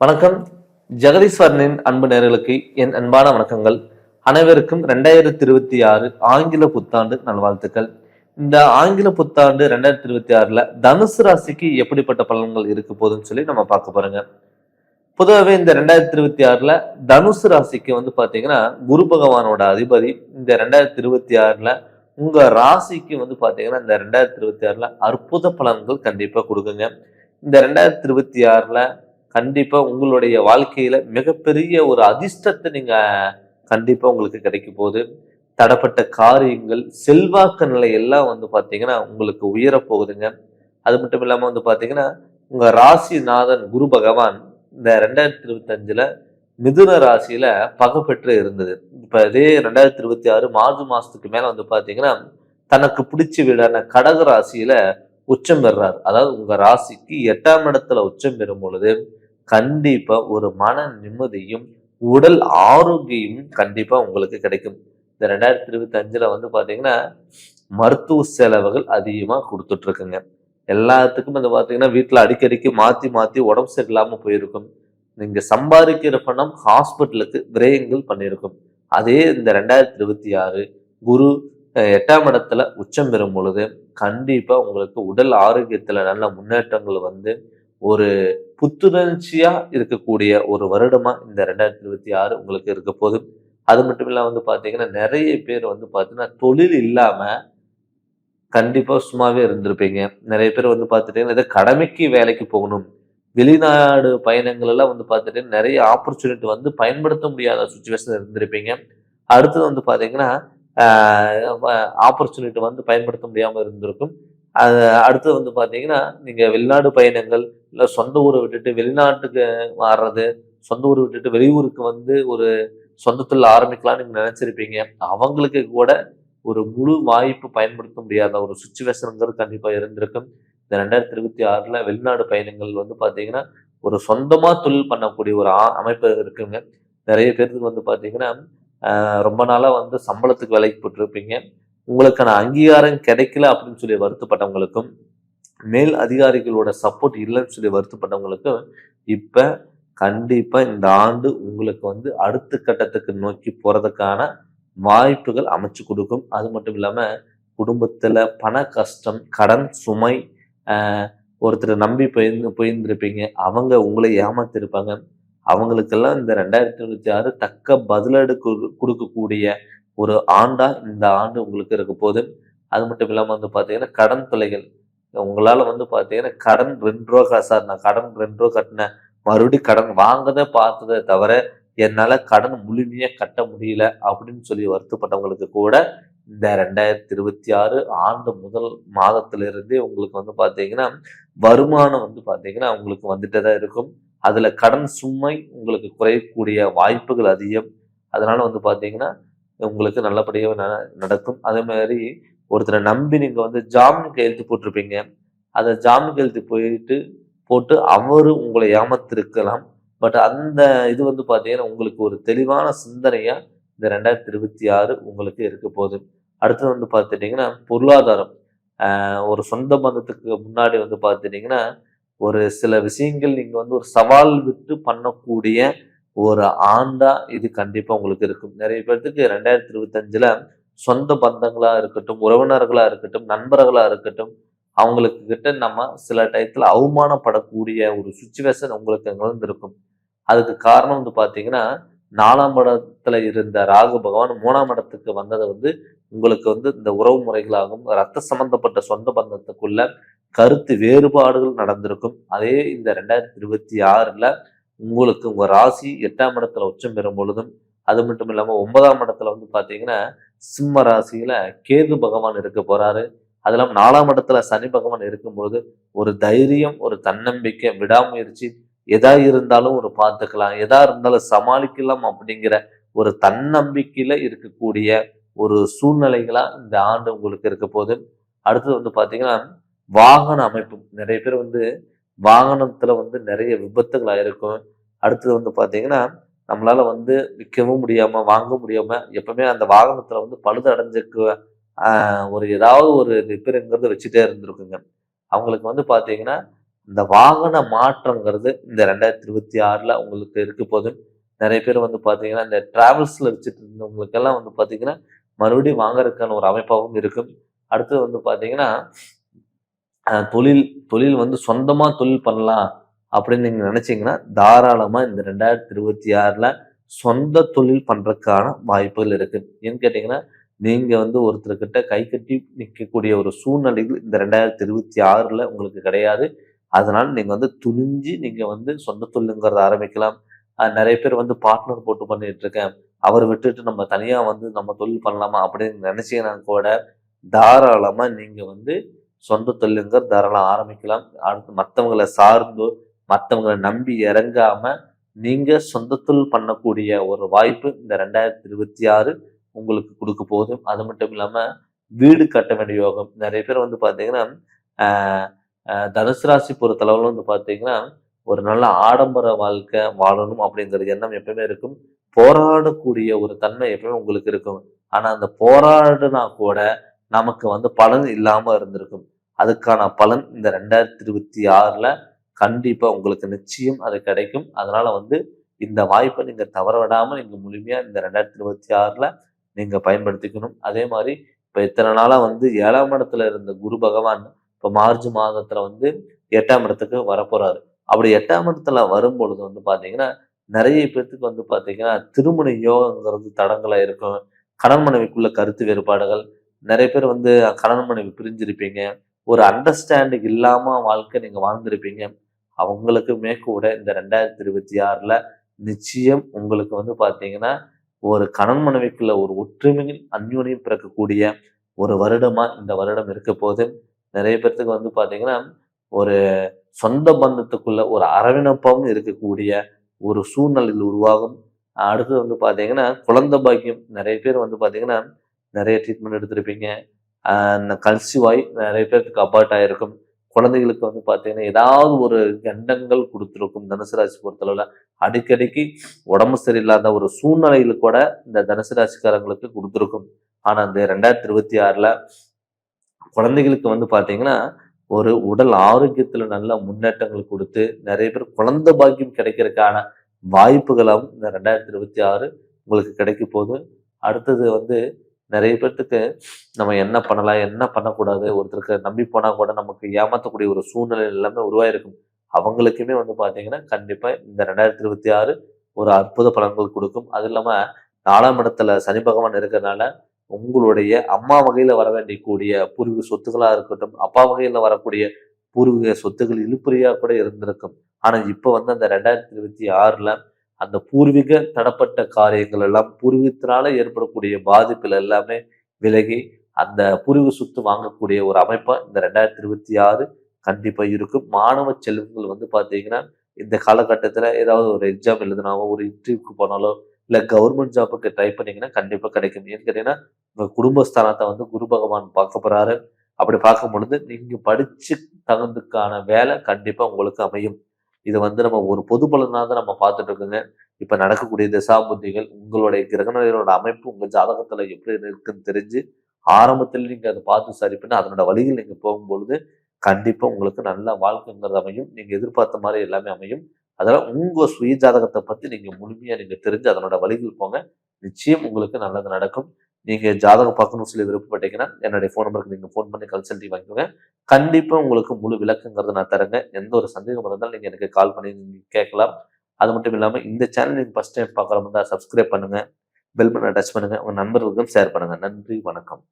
வணக்கம். ஜெகதீஸ்வரனின் அன்பு நேயர்களுக்கு என் அன்பான வணக்கங்கள். அனைவருக்கும் 2026 ஆங்கில புத்தாண்டு நல்வாழ்த்துக்கள். இந்த ஆங்கில புத்தாண்டு 2026ல தனுசு ராசிக்கு எப்படிப்பட்ட பலன்கள் இருக்க போகுதுன்னு சொல்லி நம்ம பார்க்க போறோங்க. பொதுவாவே இந்த 2026ல தனுசு ராசிக்கு பாத்தீங்கன்னா, குரு பகவானோட அதிபதி இந்த 2026ல உங்க ராசிக்கு பாத்தீங்கன்னா, இந்த 2026ல அற்புத பலன்கள் கண்டிப்பா கொடுக்குங்க. இந்த 2026ல கண்டிப்பா உங்களுடைய வாழ்க்கையில மிகப்பெரிய ஒரு அதிர்ஷ்டத்தை நீங்க கண்டிப்பா உங்களுக்கு கிடைக்க போகுது. தடப்பட்ட காரியங்கள், செல்வாக்கு நிலை எல்லாம் பாத்தீங்கன்னா உங்களுக்கு உயர போகுதுங்க. அது மட்டும் இல்லாம பாத்தீங்கன்னா, உங்க ராசிநாதன் குரு பகவான் இந்த 2025ல மிதுன ராசியில பகை பெற்று இருந்தது. இப்ப இதே 2026 மார்ச் மாசத்துக்கு மேல பாத்தீங்கன்னா, தனக்கு பிடிச்ச வீடான கடக ராசியில உச்சம் பெறார். அதாவது உங்க ராசிக்கு 8ஆம் இடத்துல உச்சம் பெறும் பொழுது கண்டிப்பா ஒரு மன நிம்மதியும் உடல் ஆரோக்கியமும் கண்டிப்பா உங்களுக்கு கிடைக்கும். இந்த 2025ல பாத்தீங்கன்னா மருத்துவ செலவுகள் அதிகமா கொடுத்துட்டு இருக்குங்க. எல்லாத்துக்கும் பாத்தீங்கன்னா வீட்டுல அடிக்கடிக்கு மாத்தி மாத்தி உடம்பு சரியில்லாம போயிருக்கும். நீங்க சம்பாதிக்கிற பணம் ஹாஸ்பிட்டலுக்கு விரயங்கள் பண்ணியிருக்கும். அதே இந்த 2026 குரு 8ஆம் இடத்துல உச்சம் பெறும் பொழுது கண்டிப்பா உங்களுக்கு உடல் ஆரோக்கியத்துல நல்ல முன்னேற்றங்கள் ஒரு புத்துணர்ச்சியா இருக்கக்கூடிய ஒரு வருடமா இந்த 2026 உங்களுக்கு இருக்க போகுது. அது மட்டும் இல்லாம பாத்தீங்கன்னா நிறைய பேர் பாத்தீங்கன்னா தொழில் இல்லாம கண்டிப்பா சும்மாவே இருந்திருப்பீங்க. நிறைய பேர் பாத்துட்டீங்கன்னா ஏதோ கடமைக்கு வேலைக்கு போகணும். வெளிநாடு பயணங்கள் எல்லாம் பாத்துட்டீங்கன்னா நிறைய ஆப்பர்ச்சுனிட்டி பயன்படுத்த முடியாத சுச்சுவேஷன் இருந்திருப்பீங்க. அடுத்தது பாத்தீங்கன்னா ஆப்பர்ச்சுனிட்டி பயன்படுத்த முடியாம இருந்திருக்கும். அடுத்து பாத்தீங்கன்னா நீங்க வெளிநாடு பயணங்கள் இல்ல சொந்த ஊரை விட்டுட்டு வெளிநாட்டுக்கு மாறுறது, சொந்த ஊரை விட்டுட்டு வெளியூருக்கு ஒரு சொந்த தொழில் ஆரம்பிக்கலாம்னு நீங்க நினைச்சிருப்பீங்க. அவங்களுக்கு கூட ஒரு முழு வாய்ப்பு பயன்படுத்த முடியாத ஒரு சுச்சுவேஷனுங்கிறது கண்டிப்பா இருந்திருக்கும். இந்த 2026ல வெளிநாடு பயணங்கள் பாத்தீங்கன்னா ஒரு சொந்தமா தொழில் பண்ணக்கூடிய ஒரு அமைப்பு இருக்குங்க. நிறைய பேருக்கு பாத்தீங்கன்னா ரொம்ப நாளா சம்பளத்துக்கு வேலைக்கு போட்டிருப்பீங்க. உங்களுக்கான அங்கீகாரம் கிடைக்கல அப்படின்னு சொல்லி வருத்தப்பட்டவங்களுக்கும், மேல் அதிகாரிகளோட சப்போர்ட் இல்லைன்னு சொல்லி வருத்தப்பட்டவங்களுக்கும் இப்ப கண்டிப்பா இந்த ஆண்டு உங்களுக்கு அடுத்த கட்டத்துக்கு நோக்கி போறதுக்கான வாய்ப்புகள் அமைச்சு கொடுக்கும். அது மட்டும் இல்லாம குடும்பத்துல பண கஷ்டம், கடன் சுமை, ஒருத்தர் நம்பி போயிருந்திருப்பீங்க. அவங்க உங்களை ஏமாத்திருப்பாங்க. அவங்களுக்கெல்லாம் இந்த 2026 தக்க பதிலடி கொடுக்கக்கூடிய ஒரு ஆண்டா இந்த ஆண்டு உங்களுக்கு இருக்க போகுது. அது மட்டும் இல்லாம பாத்தீங்கன்னா கடன் தொல்லைகள் உங்களால பாத்தீங்கன்னா கடன் ரூ. 2 சார் நான் கடன் ரூ. 2 கட்டினேன், மறுபடியும் கடன் வாங்கதை பார்த்ததை தவிர என்னால கடன் முழுமையா கட்ட முடியல அப்படின்னு சொல்லி வருத்தப்பட்டவங்களுக்கு கூட இந்த 2026 ஆண்டு முதல் மாதத்திலிருந்தே உங்களுக்கு பாத்தீங்கன்னா வருமானம் பாத்தீங்கன்னா உங்களுக்கு வந்துட்டேதான் இருக்கும். அதுல கடன் சுமை உங்களுக்கு குறையக்கூடிய வாய்ப்புகள் அதிகம். அதனால பாத்தீங்கன்னா உங்களுக்கு நல்லபடியாக நடக்கும். அதே மாதிரி ஒருத்தரை நம்பி நீங்க ஜாமீன் கையெழுத்து போட்டிருப்பீங்க. அதை ஜாமீன் கையெழுத்து போட்டு அவரு உங்களை ஏமாத்திருக்கலாம். பட் அந்த இது பாத்தீங்கன்னா உங்களுக்கு ஒரு தெளிவான சிந்தனையா இந்த 2026 உங்களுக்கு இருக்க போகுது. அடுத்தது பார்த்துட்டீங்கன்னா பொருளாதாரம். ஒரு சொந்த பந்தத்துக்கு முன்னாடி பார்த்துட்டீங்கன்னா ஒரு சில விஷயங்கள் நீங்க ஒரு சவால் விட்டு பண்ணக்கூடிய ஒரு ஆண்டா இது கண்டிப்பா உங்களுக்கு இருக்கும். நிறைய பேர்த்துக்கு 2025ல சொந்த பந்தங்களா இருக்கட்டும், உறவினர்களா இருக்கட்டும், நண்பர்களா இருக்கட்டும், அவங்களுக்கு கிட்ட நம்ம சில டயத்துல அவமானப்படக்கூடிய ஒரு சுச்சுவேஷன் உங்களுக்கு நிகழ்ந்திருக்கும். அதுக்கு காரணம் பாத்தீங்கன்னா 4ஆம் இடத்துல இருந்த ராகு பகவான் 3ஆம் இடத்துக்கு வந்ததை உங்களுக்கு இந்த உறவு முறைகளாகும் ரத்த சம்பந்தப்பட்ட சொந்த பந்தத்துக்குள்ள கருத்து வேறுபாடுகள் நடந்திருக்கும். அதே இந்த 2026ல உங்களுக்கு உங்க ராசி 8ஆம் இடத்துல உச்சம் பெறும் பொழுதும், அது மட்டும் இல்லாம 9ஆம் இடத்துல பாத்தீங்கன்னா சிம்ம ராசியில கேது பகவான் இருக்க போறாரு. அது இல்லாம 4ஆம் இடத்துல சனி பகவான் இருக்கும்போது ஒரு தைரியம், ஒரு தன்னம்பிக்கை, விடாமுயற்சி, எதா இருந்தாலும் ஒரு பார்த்துக்கலாம், எதா இருந்தாலும் சமாளிக்கலாம் அப்படிங்கிற ஒரு தன்னம்பிக்கையில இருக்கக்கூடிய ஒரு சூழ்நிலைகளா இந்த ஆண்டு உங்களுக்கு இருக்க போது. அடுத்தது பாத்தீங்கன்னா வாகன அமைப்பு. நிறைய பேர் வாகனத்துல நிறைய விபத்துகள் ஆயிருக்கும். அடுத்தது பாத்தீங்கன்னா நம்மளால விற்கவும் முடியாம வாங்க முடியாம எப்பவுமே அந்த வாகனத்துல பழுது அடைஞ்சிருக்க ஒரு ஏதாவது ஒரு ரிப்பேருங்கிறது வச்சுட்டே இருந்திருக்குங்க. அவங்களுக்கு பாத்தீங்கன்னா இந்த வாகன மாற்றங்கிறது இந்த 2026ல உங்களுக்கு இருக்க போது. நிறைய பேர் வந்து பார்த்தீங்கன்னா, இந்த டிராவல்ஸ்ல வச்சுட்டு இருந்தவங்களுக்கெல்லாம் வந்து பார்த்தீங்கன்னா, மறுபடியும் வாங்குறதுக்கான ஒரு அமைப்பாகவும் இருக்கும். அடுத்தது வந்து பார்த்தீங்கன்னா, தொழில் தொழில் வந்து சொந்தமா தொழில் பண்ணலாம் அப்படின்னு நீங்க நினைச்சீங்கன்னா, தாராளமா இந்த 2026ல சொந்த தொழில் பண்றதுக்கான வாய்ப்புகள் இருக்கு. ஏன்னு கேட்டீங்கன்னா, நீங்க வந்து ஒருத்தர்கிட்ட கை கட்டி நிற்கக்கூடிய ஒரு சூழ்நிலைகள் இந்த 2026ல உங்களுக்கு கிடையாது. அதனால நீங்க வந்து துணிஞ்சு நீங்க வந்து சொந்த தொழிலுங்கிறத ஆரம்பிக்கலாம். நிறைய பேர் வந்து பார்ட்னர் போட்டு பண்ணிட்டு இருக்கேன். அவர விட்டுட்டு நம்ம தனியா வந்து நம்ம தொழில் பண்ணலாமா அப்படின்னு நினைச்சீங்கன்னா கூட, தாராளமா நீங்க வந்து சொந்த தொழிலுங்கிறது தாராளம் ஆரம்பிக்கலாம். அடுத்து மத்தவங்கள சார்ந்தோ, மத்தவங்கள நம்பி இறங்காம, நீங்க சொந்த தொழில் பண்ணக்கூடிய ஒரு வாய்ப்பு இந்த 2026 உங்களுக்கு குடுக்க போகுது. அது மட்டும் இல்லாம, வீடு கட்ட வேண்டிய யோகம். நெறைய பேர் வந்து பார்த்தீங்கன்னா, அ தனுசு ராசி பொறுத்தளவுல வந்து பார்த்தீங்கன்னா, ஒரு நல்ல ஆடம்பர வாழ்க்கை வாழணும் அப்படிங்கிற எண்ணம் எப்பவுமே இருக்கும். போராடக்கூடிய ஒரு தன்மை எப்பவுமே உங்களுக்கு இருக்கும். ஆனா, அந்த போராடுனா கூட நமக்கு வந்து பலன் இல்லாம இருந்திருக்கும். அதுக்கான பலன் இந்த 2026ல கண்டிப்பா உங்களுக்கு நிச்சயம் அது கிடைக்கும். அதனால வந்து இந்த வாய்ப்ப நீங்க தவற விடாம நீங்க முழுமையா இந்த 2026ல நீங்க பயன்படுத்திக்கணும். அதே மாரி இப்ப இத்தன நாளா வந்து 7ஆம் இடத்துல இருந்த குரு பகவான் இப்ப மார்ச் மாதத்துல வந்து 8ஆம் இடத்துக்கு வரப்போறாரு. அப்படி 8ஆம் இடத்துல வரும்பொழுது வந்து பார்த்தீங்கன்னா, நெறைய பேத்துக்கு வந்து பார்த்தீங்கன்னா, திருமண யோகங்கிறது தடங்கலா இருக்கும். கணவன் மனைவிக்குள்ள கருத்து வேறுபாடுகள். நெறைய பேர் வந்து கணவன் மனைவி பிரிஞ்சிருப்பீங்க. ஒரு அண்டர்ஸ்டாண்டிங் இல்லாம வாழ்க்கை நீங்க வாழ்ந்திருப்பீங்க. அவங்களுக்குமே கூட இந்த 2026ல நிச்சயம் உங்களுக்கு வந்து பார்த்தீங்கன்னா, ஒரு கணவன் மனைவிக்குள்ள ஒரு ஒற்றுமையும், அந்யோன்யம் பிறக்கக்கூடிய ஒரு வருடமா இந்த வருடம் இருக்கப்போது. நெறைய பேத்துக்கு வந்து பார்த்தீங்கன்னா, ஒரு சொந்த பந்தத்துக்குள்ள ஒரு அரவணைப்பாவும் இருக்கக்கூடிய ஒரு சூழ்நிலைகள் உருவாகும். அடுத்தது வந்து பார்த்தீங்கன்னா, குழந்தை பாக்கியம். நெறைய பேர் வந்து பார்த்தீங்கன்னா, நெறைய ட்ரீட்மெண்ட் எடுத்திருப்பீங்க. கன்சீவ் ஆயி நெறைய பேத்துக்கு அபார்ட் ஆயிருக்கும். குழந்தைகளுக்கு வந்து பார்த்தீங்கன்னா, ஏதாவது ஒரு கண்டங்கள் குடுத்திருக்கும் தனுசு ராசி பொறுத்தளவுல. அடிக்கடிக்கு உடம்பு சரியில்லாத ஒரு சூழ்நிலைகள் கூட இந்த தனுசு ராசிக்காரங்களுக்கு குடுத்திருக்கும். ஆனா, இந்த 2026ல குழந்தைகளுக்கு வந்து பார்த்தீங்கன்னா, ஒரு உடல் ஆரோக்கியத்துல நல்ல முன்னேற்றங்கள் குடுத்து, நெறைய பேர் குழந்தை பாக்கியம் கிடைக்கிறதுக்கான வாய்ப்புகளும் இந்த 2026 உங்களுக்கு கிடைக்க போகுது. அடுத்தது வந்து நெறைய பேத்துக்கு நம்ம என்ன பண்ணலாம்? என்ன பண்ணக்கூடாது? ஒருத்தருக்கு நம்பி போனா கூட நமக்கு ஏமாத்தக்கூடிய ஒரு சூழ்நிலை எல்லாமே உருவாயிருக்கும். அவங்களுக்குமே வந்து பார்த்தீங்கன்னா, கண்டிப்பா இந்த 2026 ஒரு அற்புத பலன்கள் குடுக்கும். அது இல்லாம 4ஆம் இடத்துல சனி பகவான் இருக்கறனால, உங்களுடைய அம்மா வகையில வர வேண்டிய கூடிய பூர்வீக சொத்துக்களா இருக்கட்டும், அப்பா வகையில வரக்கூடிய பூர்வீக சொத்துக்கள் இழுபறியா கூட இருந்திருக்கும். ஆனா, இப்ப வந்து அந்த 2026ல அந்த பூர்வீக தடப்பட்ட காரியங்கள் எல்லாம் பூர்வீகத்தினால ஏற்படக்கூடிய பாதிப்புகள் எல்லாமே விலகி, அந்த பூர்வீக சொத்து வாங்கக்கூடிய ஒரு அமைப்பா இந்த 2026 கண்டிப்பா இருக்கும். மாணவ செல்வங்கள் வந்து பார்த்தீங்கன்னா, இந்த காலகட்டத்தில ஏதாவது ஒரு எக்ஸாம் எழுதினாவோ, ஒரு இன்டர்வியூக்கு போனாலோ, இல்ல கவர்மெண்ட் ஜாப்க்கு ட்ரை பண்ணீங்கன்னா கண்டிப்பா கிடைக்கும். ஏன்னு கேட்டீங்கன்னா, உங்க குடும்பஸ்தானத்த வந்து குரு பகவான் பார்க்க போறாரு. அப்படி பார்க்கும் பொழுது, நீங்க படிச்சு தகுந்ததுக்கான வேலை கண்டிப்பா உங்களுக்கு அமையும். இத வந்து நம்ம ஒரு பொது பலனா தான் நம்ம பார்த்துட்டு இருக்கோங்க. இப்ப நடக்கக்கூடிய திசாபுத்திகள், உங்களுடைய கிரகநிலைகளோட அமைப்பு உங்க ஜாதகத்துல எப்படி இருக்குன்னு தெரிஞ்சு, ஆரம்பத்துல நீங்க அத பார்த்து சரி பண்ணி, அதனோட வழியில் நீங்க போகும்பொழுது, கண்டிப்பா உங்களுக்கு நல்ல வாழ்க்கைங்கிறது அமையும். நீங்க எதிர்பார்த்த மாரி எல்லாமே அமையும். அதனால உங்க சுய ஜாதகத்த பத்தி நீங்க முழுமையா நீங்க தெரிஞ்சு அதனோட வழிகள் போங்க. நிச்சயம் உங்களுக்கு நல்லது நடக்கும். நீங்க ஜாதகம் பார்க்கணும்னு சொல்லி விருப்பப்பட்டீங்கன்னா, என்னுடைய ஃபோன் நம்பருக்கு நீங்க ஃபோன் பண்ணி கன்சல்டிங் வாங்கிக்கோங்க. கண்டிப்பா உங்களுக்கு முழு விளக்கங்கிறத நான் தரேங்க. எந்த ஒரு சந்தேகம் இருந்தாலும் நீங்க எனக்கு கால் பண்ணி நீங்க கேட்கலாம். அது மட்டும் இல்லாம இந்த சேனல் நீங்க ஃபர்ஸ்ட் டைம் பார்க்குற மாரி இருந்தா சப்ஸ்கிரைப் பண்ணுங்க. பெல் பட்டன டச் பண்ணுங்க. உங்க நண்பர்களுக்கும் ஷேர் பண்ணுங்க. நன்றி, வணக்கம்.